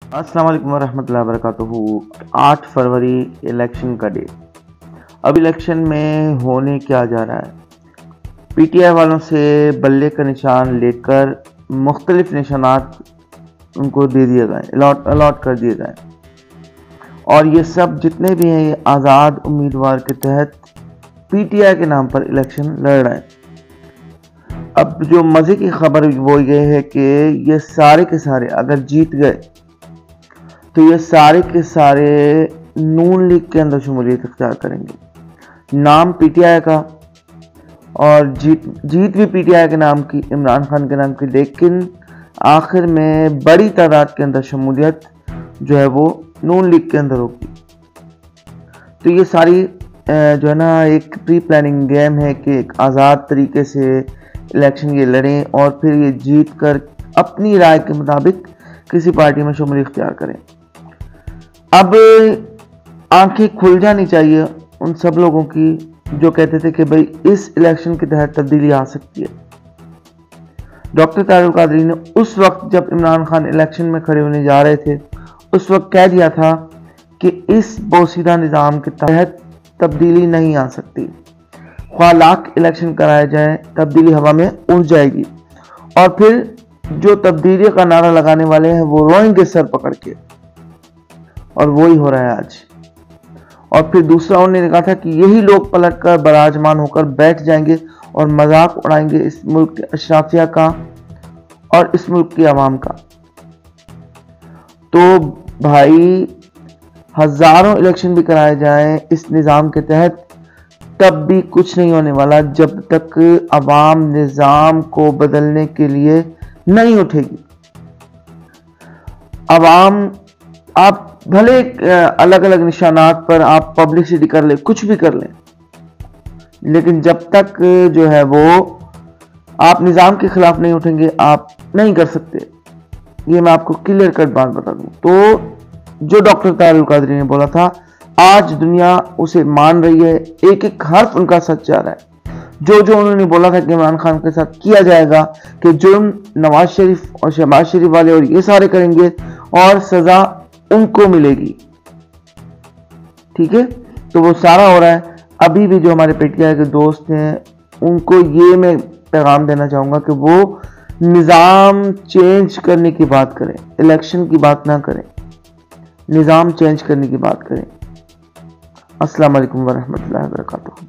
अस्सलाम वालेकुम वरहमतुल्लाहि वबरकातुहू। 8 फरवरी इलेक्शन का डे। अब इलेक्शन में होने क्या जा रहा है, पीटीआई वालों से बल्ले का निशान लेकर मुख्तलिफ निशानात उनको दे दिए गए, अलॉट कर दिए गए, और ये सब जितने भी हैं ये आज़ाद उम्मीदवार के तहत पीटीआई के नाम पर इलेक्शन लड़ रहे हैं। अब जो मज़े की खबर वो ये है कि ये सारे के सारे अगर जीत गए तो ये सारे के सारे नून लीग के अंदर शमूलियत इख्तियार करेंगे। नाम पीटीआई का और जीत भी पीटीआई के नाम की, इमरान खान के नाम की, लेकिन आखिर में बड़ी तादाद के अंदर शमूलियत जो है वो नून लीग के अंदर होगी। तो ये सारी जो है ना एक प्री प्लानिंग गेम है कि एक आज़ाद तरीके से इलेक्शन ये लड़ें और फिर ये जीत कर अपनी राय के मुताबिक किसी पार्टी में शमूलियत इख्तियार करें। अब आंखें खुल जानी चाहिए उन सब लोगों की जो कहते थे कि भाई इस इलेक्शन के तहत तब्दीली आ सकती है। डॉक्टर तारुल कादरी ने उस वक्त जब इमरान खान इलेक्शन में खड़े होने जा रहे थे उस वक्त कह दिया था कि इस बोसीदा निज़ाम के तहत तब्दीली नहीं आ सकती, ख्वाह लाख इलेक्शन कराया जाए तब्दीली हवा में उड़ जाएगी, और फिर जो तब्दीली का नारा लगाने वाले हैं वो रोएंगे सर पकड़ के, और वही हो रहा है आज। और फिर दूसरा उन्होंने कहा था कि यही लोग पलट कर बराजमान होकर बैठ जाएंगे और मजाक उड़ाएंगे इस मुल्क के अशराफिया का और इस मुल्क की आवाम का। तो भाई हजारों इलेक्शन भी कराए जाएं इस निज़ाम के तहत, तब भी कुछ नहीं होने वाला जब तक अवाम निज़ाम को बदलने के लिए नहीं उठेगी। अवाम, आप भले अलग अलग निशानात पर आप पब्लिसिटी कर ले, कुछ भी कर लें, लेकिन जब तक जो है वो आप निज़ाम के खिलाफ नहीं उठेंगे आप नहीं कर सकते। ये मैं आपको क्लियर कट बात बता दूं। तो जो डॉक्टर तारुल कादरी ने बोला था आज दुनिया उसे मान रही है, एक एक हर्फ उनका सच जा रहा है। जो जो उन्होंने बोला था कि इमरान खान के साथ किया जाएगा, कि जुर्म नवाज शरीफ और शहबाज शरीफ वाले और ये सारे करेंगे और सजा उनको मिलेगी, ठीक है, तो वो सारा हो रहा है। अभी भी जो हमारे पीटीआई के दोस्त हैं उनको ये मैं पैगाम देना चाहूँगा कि वो निज़ाम चेंज करने की बात करें, इलेक्शन की बात ना करें, निज़ाम चेंज करने की बात करें। अस्सलाम वालेकुम वरहमतुल्लाहि वबरकातुहू।